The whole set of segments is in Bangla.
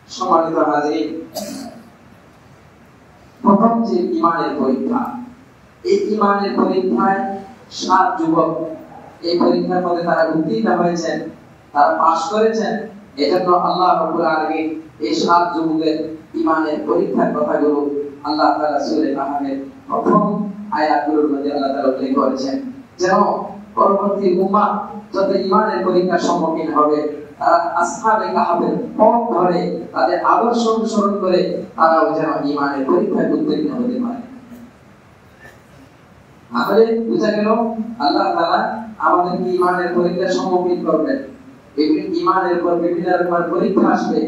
সম্মানিত হাজির, প্রথম যে ঈমানের পরীক্ষা, এই ঈমানের পরীক্ষায় 7 যুবক এই পরীক্ষার মধ্যে তারা উত্তীর্ণ হয়েছেন, তারা পাস করেছেন। এজন্য আল্লাহ রাব্বুল আলামিন এই 7 যুবকের ঈমানের পরীক্ষার কথাগুলো আল্লাহ তাআলা সূরা কাহফের প্রথম আয়াতগুলোর মধ্যে আল্লাহ তাআলা উল্লেখ করেছেন, যেন পরবর্তী উম্মাহ যত ঈমানের পরীক্ষার সম্মুখীন হবে তারা আসহাবে কাহফের পথ ধরে তাদের আদর্শ অনুসরণ করে তারাও যেন ঈমানের পরীক্ষায় উত্তীর্ণ হতে পারে। তাহলে বুঝা গেল আল্লাহ তাআলা আমাদেরকে ঈমানের পরীক্ষার সম্মুখীন করবেন। বিভিন্ন ঈমানের উপর বিভিন্ন রকমের পরীক্ষা আসবে,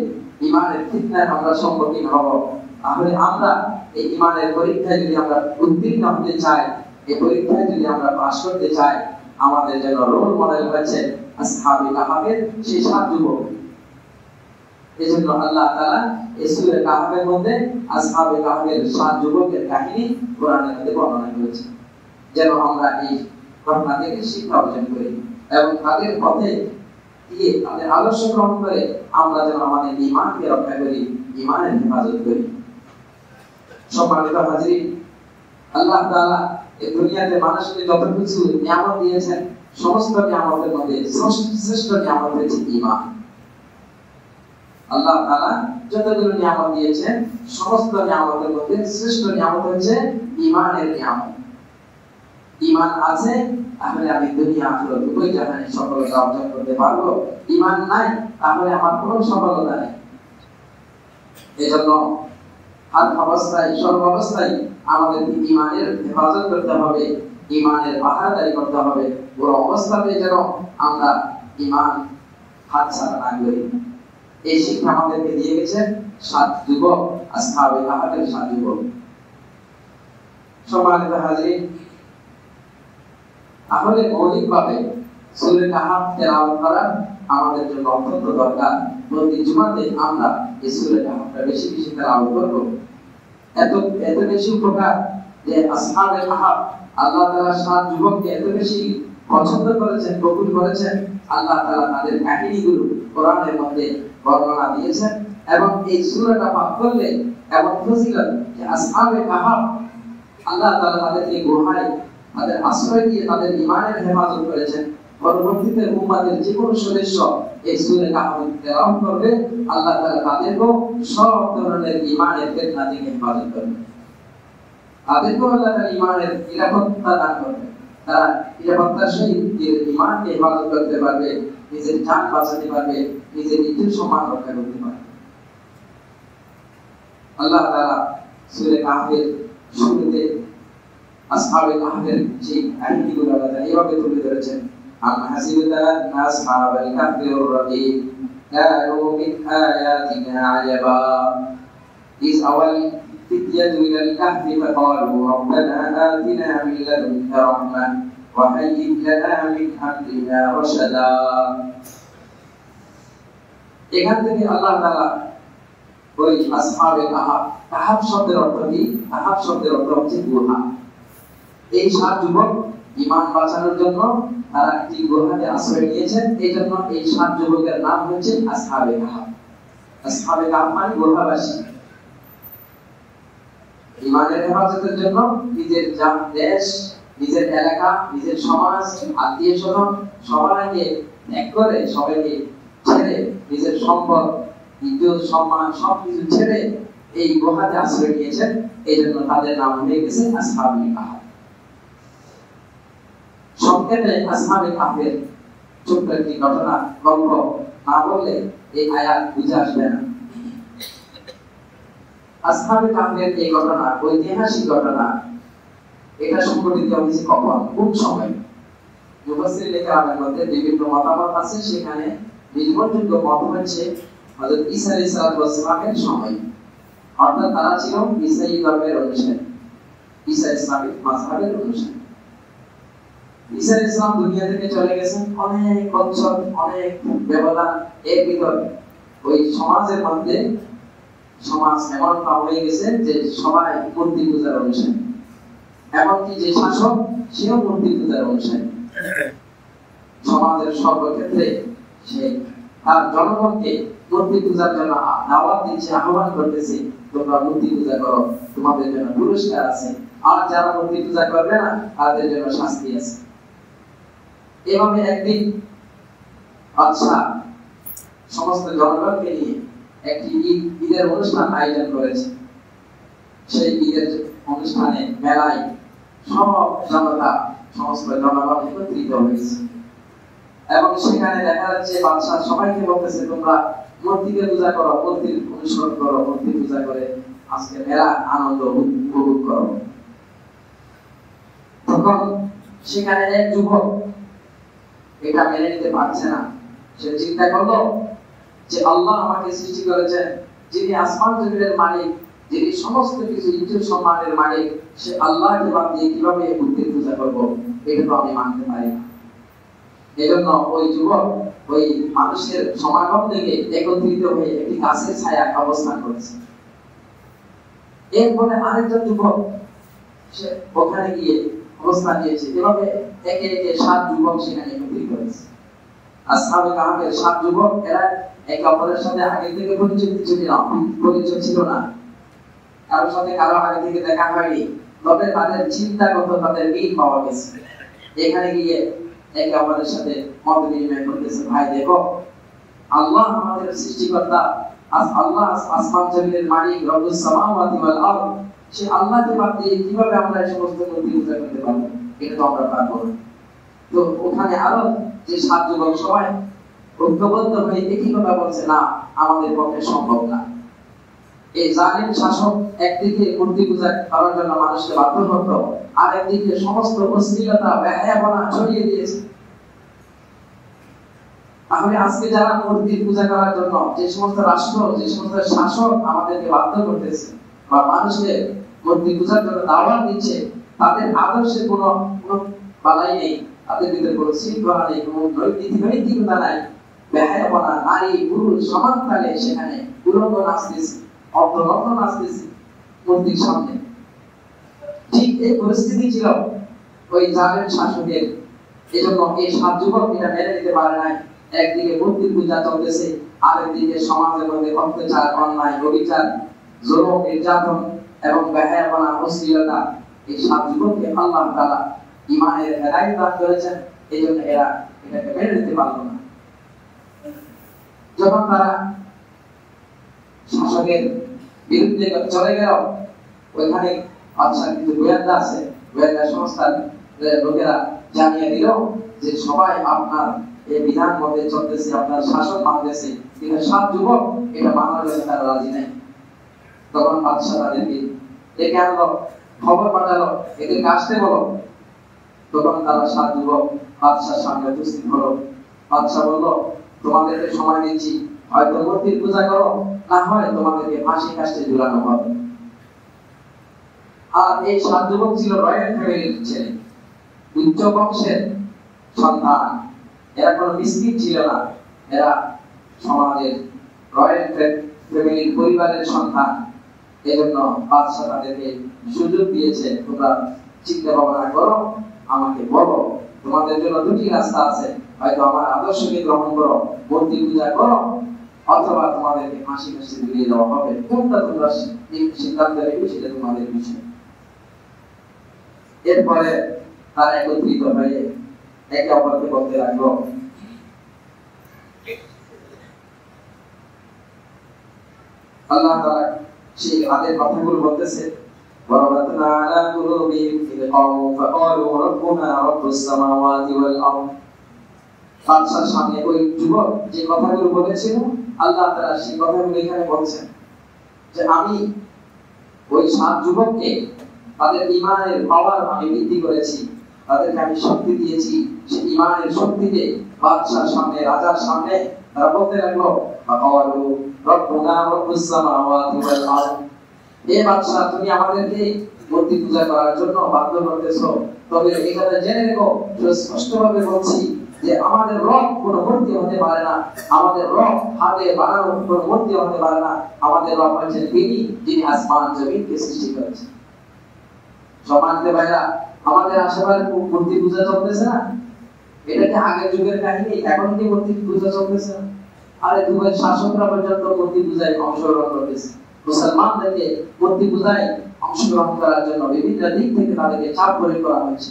ঈমানের ফিতনায় আমরা সম্মুখীন হব। তাহলে আমরা এই ঈমানের পরীক্ষায় যদি আমরা উত্তীর্ণ হতে চাই, এই পরীক্ষায় যদি আমরা পাস করতে চাই, আমাদের জন্য রোল মডেল হচ্ছে আসহাবে কাহফের সেই 7 যুবক। এজন্য আল্লাহ তাআলা এই সূরা কাহফের মধ্যে আসহাবে কাহফের 7 যুবকের কাহিনী কোরআনের মধ্যে বর্ণনা করেছেন, যেন আমরা এই ঘটনা থেকে শিক্ষা অর্জন করি এবং তাদের পথে গিয়ে তাদের আদর্শ গ্রহণ করে আমরা যেন আমাদের ঈমানকে রক্ষা করি, ঈমানের হেফাজত করি। সম্মানিত হাজির, আল্লাহ তাআলা এই দুনিয়াতে মানুষকে যত কিছু নিয়ামত দিয়েছেন, সমস্ত নিয়ামতের মধ্যে শ্রেষ্ঠ নিয়ামত হচ্ছে ঈমান। আল্লাহ তাআলা যতগুলো নিয়ামত দিয়েছেন, সমস্ত নিয়ামতের মধ্যে শ্রেষ্ঠ নিয়ামত হচ্ছে ঈমানের নিয়ামত। ঈমান আছে তাহলে আমি দুনিয়া আখিরাত উভয় জাহানে সফলতা অর্জন করতে পারবো। ঈমান নাই তাহলে আমার কোনো সফলতা নেই। এজন্য হাত অবস্থায় সর্বাবস্থায় আমাদের ঈমানের হেফাজত করতে হবে, ঈমানের পাহারাদারি করতে হবে। পুরো অবস্থাতে যেন আমরা ঈমান হাতছাড়া না করি। এই শিক্ষা আমাদেরকে দিয়ে গেছেন 7 যুবক, আসহাবে কাহফের 7 যুবক। সম্মানিত হাজির, তাহলে মৌলিকভাবে সূরা কাহফ তেলাওয়াত করা আমাদের জন্য অত্যন্ত দরকার। প্রতি জুমাতে আমরা এই সূরা কাহফটা বেশি বেশি তেলাওয়াত করব। এত বেশি উপকার যে আসহাবে কাহফ আল্লাহ তাআলা 7 যুবককে এত বেশি পছন্দ করেছেন, কবুল করেছেন। আল্লাহ তাআলা তাদের কাহিনীগুলো কোরআনের মধ্যে বর্ণনা দিয়েছেন এবং এই সূরাটা পাঠ করলে এমন ফজিলত যে আসহাবে কাহফ আল্লাহ তাআলা তাদেরকে গুহায় তাদের আশ্রয় দিয়ে তাদের ঈমানের হেফাজত করেছেন। পরবর্তীতে উম্মাদের যে কোনো সদস্য এই সূরা কাহফ তেলাওয়াত করবে, আল্লাহ তাআলা তাদেরকে সব ধরনের ঈমানের ফিতনা থেকে হেফাজত করবেন। তাদেরকে আল্লাহ তাআলা ঈমানের নিরাপত্তা দান করবেন। তারা নিরাপত্তার সহিত ঈমানকে হেফাজত করতে পারবে, নিজের জান বাঁচাতে পারবে, নিজের নিজের সম্মান রক্ষা করতে পারবে। আল্লাহ তাআলা সূরা কাহফের শুরুতে আসহাবে কাহফের যে কাহিনীগুলো আল্লাহ তাআলা এভাবে তুলে ধরেছেন, আম হাসিবাতা আসহাবাল কাহফির রাকিব কানু মিন আয়াতিনা আজাবা ইস আওয়াল ফিতয়াতু ইলাল কাহফি ফাকালু রাব্বানা আতিনা মিন লাদুনকা রাহমাহ ওয়া হাইয়্ লানা মিন আমরিনা রাশাদা। এখান থেকে আল্লাহ তাআলা ওই আসহাবে কাহফ, কাহফ শব্দের অর্থ কি? কাহফ শব্দের অর্থ হচ্ছে গুহা। এই 7 যুবক ঈমান বাঁচানোর জন্য তারা একটি গুহাতে আশ্রয় নিয়েছেন। এই জন্য এই 7 যুবকের নাম হচ্ছে আসহাবে কাহফ। আসহাবে কাহফ মানে গুহাবাসী। ঈমানের হেফাজতের জন্য নিজের দেশ, নিজের এলাকা, নিজের সমাজ, আত্মীয়-স্বজন সবাইকে ত্যাগ করে, সবাইকে ছেড়ে, নিজের সম্পদ, ইজ্জত, সম্মান সবকিছু ছেড়ে এই গুহাতে আশ্রয় নিয়েছেন। এই জন্য তাদের নাম হয়ে গেছে আসহাবে কাহফ। সংক্ষেপে আসহাবে কাহফের ছোট্ট একটি ঘটনা গল্প না বললে এই আয়াত বুঝে আসবে না। আসহাবে কাহফের এই ঘটনা ঐতিহাসিক ঘটনা। এটা সংঘটিত হয়েছে কখন, কোন সময়? মুফাসসিরিন কেরামের মধ্যে বিভিন্ন মতামত আছে। সেখানে নির্ভরযোগ্য মত হচ্ছে হযরত ঈসা আলাইহিস সালামের সময়, অর্থাৎ তারা ছিল ঈসাই ধর্মের অনুসারী, ঈসা ইসলামিক মাযহাবের অনুসারী। ঈসা আলাইহিস সালাম দুনিয়া থেকে চলে গেছেন অনেক বছর, অনেক ব্যবধান। এর ভিতরে ওই সমাজের মধ্যে সমাজ এমনটা হয়ে গেছে যে সবাই মূর্তি পূজার অনুসারী, এমনকি যে শাসক সেও মূর্তি পূজার অনুসারী। সমাজের সর্বক্ষেত্রে সেই তার জনগণকে মূর্তি পূজার জন্য দাওয়াত দিচ্ছে, আহ্বান করতেছে, তোমরা মূর্তি পূজা করো, তোমাদের জন্য পুরস্কার আছে, আর যারা মূর্তি পূজা করবে না তাদের জন্য শাস্তি আছে। এভাবে একদিন বাদশাহ সমস্ত জনগণকে নিয়ে একটি ঈদের অনুষ্ঠান আয়োজন করেছে। সেই ঈদের অনুষ্ঠানে মেলায় সব জনতা সমস্ত জনগণ একত্রিত হয়েছে এবং সেখানে দেখা যাচ্ছে বাদশাহ সবাইকে বলতেছে তোমরা মূর্তিকে পূজা করো, মূর্তির অনুসরণ করো, মূর্তি পূজা করে আজকে মেলা আনন্দ উপভোগ করো। তখন সেখানে এক যুবক এটা মেনে নিতে পারছে না। সে চিন্তা করলো যে আল্লাহ আমাকে সৃষ্টি করেছেন, যিনি আসমান জমিনের মালিক, যিনি সমস্ত কিছু ইজ্জত সম্মানের মালিক, সে আল্লাহকে বাদ দিয়ে কিভাবে মূর্তির পূজা করবো, এটা তো আমি মানতে পারি না। এজন্য ওই যুবক ওই মানুষের সমাগম থেকে একত্রিত হয়ে একটি গাছের ছায়ায় অবস্থান করেছে। এরপরে আরেকজন যুবক সে ওখানে গিয়ে অবস্থান নিয়েছে। এভাবে একে একে 7 যুবক সেখানে একত্রিত হয়েছে। আসহাবে কাহাফের 7 যুবক, এরা একে অপরের সাথে আগে থেকে পরিচয় ছিল না, কারোর সাথে কারো আগে থেকে দেখা হয়নি, তবে তাদের চিন্তাগত তাদের মিল পাওয়া গেছে। এখানে গিয়ে একে অপরের সাথে মত বিনিময় করতেছে, ভাই দেখো আল্লাহ আমাদের সৃষ্টিকর্তা, আল্লাহ আসমান জমিনের মালিক, রব্বুস সামাওয়াতি ওয়াল আরদ, সে আল্লাহকে বাদ দিয়ে কিভাবে আমরা এই সমস্ত মূর্তি পূজা করতে পারবো, এটা তো আমরা পারবো না। তো ওখানে আরো যে 7 যুবক সবাই ঐক্যবদ্ধ হয়ে একই কথা বলছে, না আমাদের পক্ষে সম্ভব না। এই জালিম শাসক একদিকে মূর্তি পূজা করার জন্য মানুষকে বাধ্য করত, আর একদিকে সমস্ত অশ্লীলতা বেহায়াপনা ছড়িয়ে দিয়েছে। তাহলে আজকে যারা মূর্তি পূজা করার জন্য যে সমস্ত রাষ্ট্র, যে সমস্ত শাসক আমাদেরকে বাধ্য করতেছে বা মানুষকে মূর্তি পূজার জন্য দাওয়াত দিচ্ছে, তাদের আদর্শে কোনো বালাই নেই, তাদের ভিতরে কোনো শৃঙ্খলা নেই, কোনো নৈতিকতা নাই, বেহায়াপনা, নারী পুরুষ সমান তালে সেখানে উলঙ্গ নাচতেছে, অর্ধনগ্ন নাচতেছে মূর্তির সামনে। ঠিক এই পরিস্থিতি ছিল ওই জালেম শাসকের। এজন্য এই 7 যুবক এটা মেনে নিতে পারে নাই। একদিকে মূর্তির পূজা চলতেছে, আরেকদিকে সমাজের মধ্যে অত্যাচার, অন্যায়, অবিচার, জুলুম, নির্যাতন এবং বেহায়াপনা, অশ্লীলতা। এই 7 যুবককে আল্লাহ তাআলা ঈমানের হেদায়েত দান করেছেন, এজন্য এরা এটাকে মেনে নিতে পারল না। যখন তারা শাসকের বিরুদ্ধে চলে গেল, ওইখানে বাদশার কিছু গোয়েন্দা আছে, গোয়েন্দা সংস্থার লোকেরা জানিয়ে দিল যে সবাই আপনার এই বিধান মতে চলতেছে, আপনার শাসন মানতেছে, কিন্তু 7 যুবক এটা মানার জন্য তারা রাজি নেই। তখন বাদশা তাদেরকে ডেকে আনলো, খবর পাঠালো, এদেরকে আসতে বলো। তখন তারা 7 যুবক বাদশার সামনে উপস্থিত হলো। বাদশা বলল, তোমাদেরকে সময় দিচ্ছি, হয়তো মূর্তির পূজা করো, না হয় তোমাদেরকে ফাঁসি কাস্টে ঝুলানো হবে। আর এই 7 যুবক ছিল রয়্যাল ফ্যামিলির ছেলে, উচ্চ বংশের সন্তান। এরা কোনো মিসকিন ছিল না, এরা সমাজের রয়্যাল ফ্যামিলির পরিবারের সন্তান। এজন্য বাদশা তাদেরকে সুযোগ দিয়েছে, তোমরা চিন্তা ভাবনা করো, আমাকে বলো, তোমাদের জন্য 2টি রাস্তা আছে, হয়তো আমার আদর্শকে গ্রহণ করো, মূর্তি পূজা করো, অথবা তোমাদেরকে ফাঁসি কাস্টে ঝুলিয়ে দেওয়া হবে। কোনটা তোমরা সিদ্ধান্ত নেবে সেটা তোমাদের বিষয়। এরপরে তারা একত্রিত হয়ে একে অপরকে বলতে লাগলো, আল্লাহ তাআলা সেই আদের কথাগুলো বলতেছে, ওয়ারাবাতনা আলা কুলুবিহিম ফিল কওম ফাকালু রাব্বুনা রাব্বুস সামাওয়াতি ওয়াল আরদ। বাদশার সামনে ওই যুবক যে কথাগুলো বলেছিল, আল্লাহ তাআলা সেই কথাগুলো এখানে বলছেন যে আমি ওই 7 যুবককে তাদের ঈমানের পাওয়ার আমি বৃদ্ধি করেছি, তাদেরকে আমি শক্তি দিয়েছি। সেই ঈমানের শক্তিতে বাদশার সামনে, রাজার সামনে তারা বলতে লাগলো, ফাকালু রাব্বুনা রাব্বুস সামাওয়াতি ওয়াল আরদ। হে বাদশা, তুমি আমাদেরকে মূর্তি পূজা করার জন্য বাধ্য করতেছো, তবে এখানে জেনে রেখো, স্পষ্টভাবে বলছি যে আমাদের রব কোনো মূর্তি হতে পারে না, আমাদের রব হাতে বানানো কোনো মূর্তি হতে পারে না। আমাদের রব হচ্ছেন তিনি, যিনি আসমান জমিনকে সৃষ্টি করেছেন। সম্মানিত ভাইরা, আমাদের আশেপাশে মূর্তি পূজা চলতেছে না? এটা কি আগের যুগের কাহিনী? এখন কি মূর্তি পূজা চলতেছে না? আরে দুবাই শাসকরা পর্যন্ত মূর্তি পূজায় অংশগ্রহণ করতেছে। মুসলমানদেরকে মূর্তি পূজায় অংশগ্রহণ করার জন্য বিভিন্ন দিক থেকে তাদেরকে চাপ প্রয়োগ করা হয়েছে।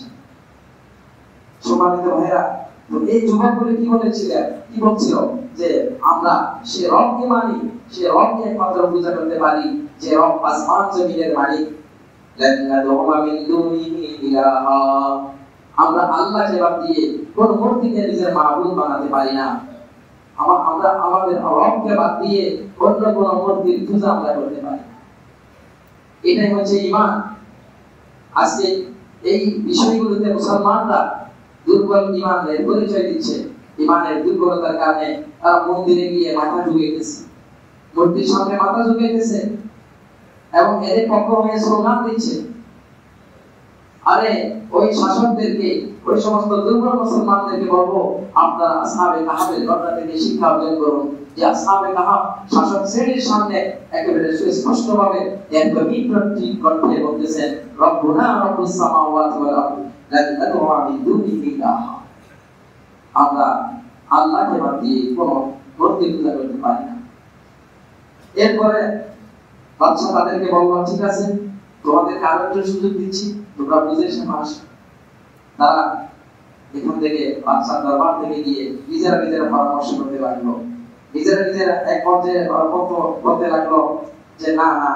সম্মানিত ভাইরা, তো এই যুবকগুলি কি বলেছিলেন, কি বলছিল যে আমরা সে রবকে মানি, সে রবকে একমাত্র পূজা করতে পারি যে রব আসমান জমিনের মালিক। আমরা আল্লাহকে বাদ দিয়ে কোন মূর্তিকে নিজের মাবুদ বানাতে পারি না। আমরা আমাদের রবকে বাদ দিয়ে অন্য কোন মূর্তির পূজা আমরা করতে পারি। এটাই হচ্ছে ঈমান। আজকে এই বিষয়গুলোতে মুসলমানরা দুর্বল ঈমানের পরিচয় দিচ্ছে। ঈমানের দুর্বলতার কারণে তারা মন্দিরে গিয়ে মাথা ঝুঁকাইতেছে, মূর্তির সামনে মাথা ঝুঁকাইতেছে এবং এদের পক্ষ হয়ে স্লোগান দিচ্ছে। আরে ওই শাসকদেরকে, ওই সমস্ত দুর্বল মুসলমানদেরকে বলবো, আপনারা আসহাবে কাহাফের ঘটনা থেকে শিক্ষা অর্জন করুন যে আসহাবে কাহাফ শাসক শ্রেণীর সামনে একেবারে সুস্পষ্ট ভাবে এক গভীর কণ্ঠে বলতেছেন, রব্বুনা রব্বুস সামাওয়াতি ওয়াল আরদ লা নাদউ মিন দুনিহি ইলাহা। আমরা আল্লাহকে বাদ দিয়ে কোন মূর্তি পূজা করতে পারি না। এরপরে বাদশা তাদেরকে বলল, ঠিক আছে, তোমাদেরকে আরো একটা সুযোগ দিচ্ছি, তোমরা বুঝে এসে মানুষ। তারা এখান থেকে বাদশার দরবার থেকে গিয়ে নিজেরা নিজেরা পরামর্শ করতে লাগলো। নিজেরা এক পর্যায়ে বলতে লাগলো যে না না,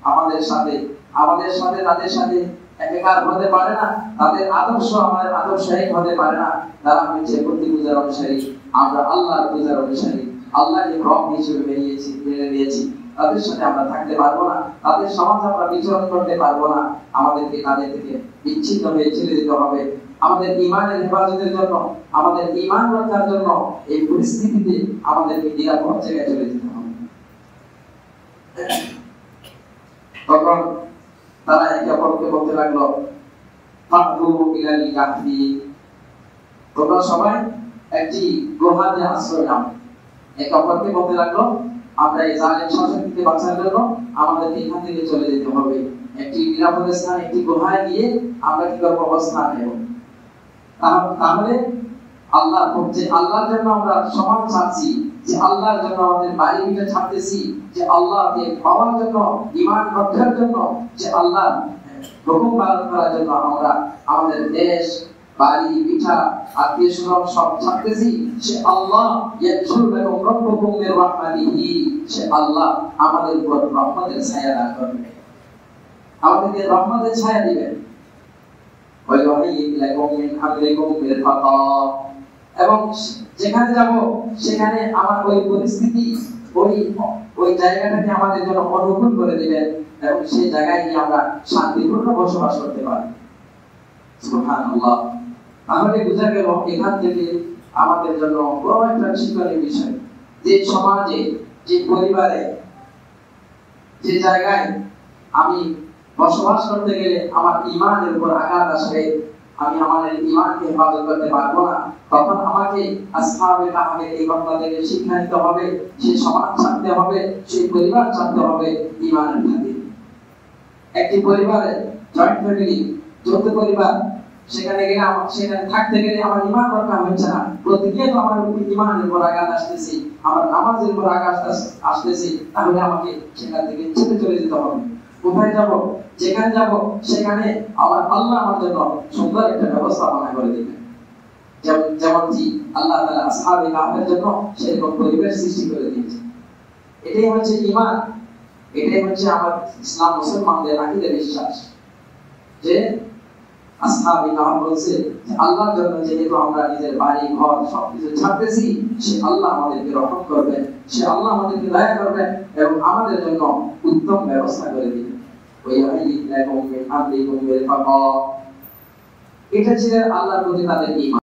আমাদের সাথে তাদের সাথে একাকার হতে পারে না, তাদের আদর্শ আমাদের আদর্শ এক হতে পারে না। তারা হচ্ছে মূর্তি পূজার অনুসারী, আমরা আল্লাহর পূজার অনুসারী, আল্লাহকে রব হিসেবে মেনে নিয়েছি। তাদের সাথে আমরা থাকতে পারবো না, তাদের সমাজে আমরা বিচরণ করতে পারবো না। আমাদেরকে তাদের থেকে বিচ্ছিন্ন হয়ে ছেড়ে দিতে হবে। আমাদের ঈমানের হেফাজতের জন্য, আমাদের ঈমান রক্ষার জন্য এই পরিস্থিতিতে আমাদেরকে নিরাপদ জায়গায় চলে যেতে হবে। তখন তারা একে অপরকে বলতে লাগলো, ফাতু ইলাল কাহফি, তোমরা সবাই একটি গুহাতে আশ্রয় নাও। একে অপরকে বলতে লাগলো, আমরা এই জালেম শাসক থেকে বাঁচার জন্য আমাদেরকে এখান থেকে চলে যেতে হবে। একটি নিরাপদ স্থান, একটি গুহায় গিয়ে আমরা কি করবো, অবস্থান নেব। তাহলে আল্লাহর জন্য আমরা সমান চাচ্ছি, যে আল্লাহর জন্য আমাদের বাড়ি ভিটা ছাড়তেছি, যে আল্লাহকে পাওয়ার জন্য, ঈমান রক্ষার জন্য, যে আল্লাহর হুকুম পালন করার জন্য আমরা আমাদের দেশ, বাড়ি ভিটা, আত্মীয় স্বজন সব ছাড়তেছি। সে আল্লাহ সে আল্লাহ আমাদের উপর রহমতের ছায়া দান করবে, আমাদেরকে রহমতের ছায়া দিবেন। এবং যেখানে যাব সেখানে আমার ওই পরিস্থিতি, ওই জায়গাটাকে আমাদের জন্য অনুকূল করে দিবেন এবং সেই জায়গায় গিয়ে আমরা শান্তিপূর্ণ বসবাস করতে পারি। সুবহানাল্লাহ। তাহলে বোঝা গেল এখান থেকে আমাদের জন্য বড় একটা শিক্ষণীয় বিষয়, যে সমাজে, যে পরিবারে, যে জায়গায় আমি বসবাস করতে গেলে আমার ঈমানের উপর আঘাত আসবে, আমি আমাদের ঈমানকে হেফাজত করতে পারবো না, তখন আমাকে আসহাবে কাহফের এই ঘটনা থেকে শিক্ষা নিতে হবে। সেই সমাজ ছাড়তে হবে, সেই পরিবার ছাড়তে হবে ঈমানের খাতিরে। একটি পরিবারে, জয়েন্ট ফ্যামিলি, যৌথ পরিবার, সেখানে থাকতে গেলে আমার ঈমান রক্ষা হচ্ছে না, প্রতিনিয়ত আমার ঈমানের উপর আঘাত আসতেছে, আমার নামাজের উপর আঘাত আসতেছে, তাহলে আমাকে সেখান থেকে ছেড়ে চলে যেতে হবে। কোথায় যাব? যেখানে যাব সেখানে আমার আল্লাহ আমার জন্য সুন্দর একটা ব্যবস্থাপনা করে দিবেন। যেমনটি আল্লাহ তাআলা আসহাবে কাহফের জন্য সেরকম পরিবেশ সৃষ্টি করে দিয়েছে। এটাই হচ্ছে ঈমান, এটাই হচ্ছে আমার ইসলাম মুসলমানদের আকীদা বিশ্বাস, যে আসহাবে কাহফ বলছে যে আল্লাহর জন্য যেহেতু আমরা নিজের বাড়ি ঘর সবকিছু ছাড়তেছি, সে আল্লাহ আমাদেরকে রহম করবেন, সে আল্লাহ আমাদেরকে দয়া করবেন এবং আমাদের জন্য উত্তম ব্যবস্থা করে দিবেন। এটা ছিল আল্লাহর প্রতি তাদের ঈমান।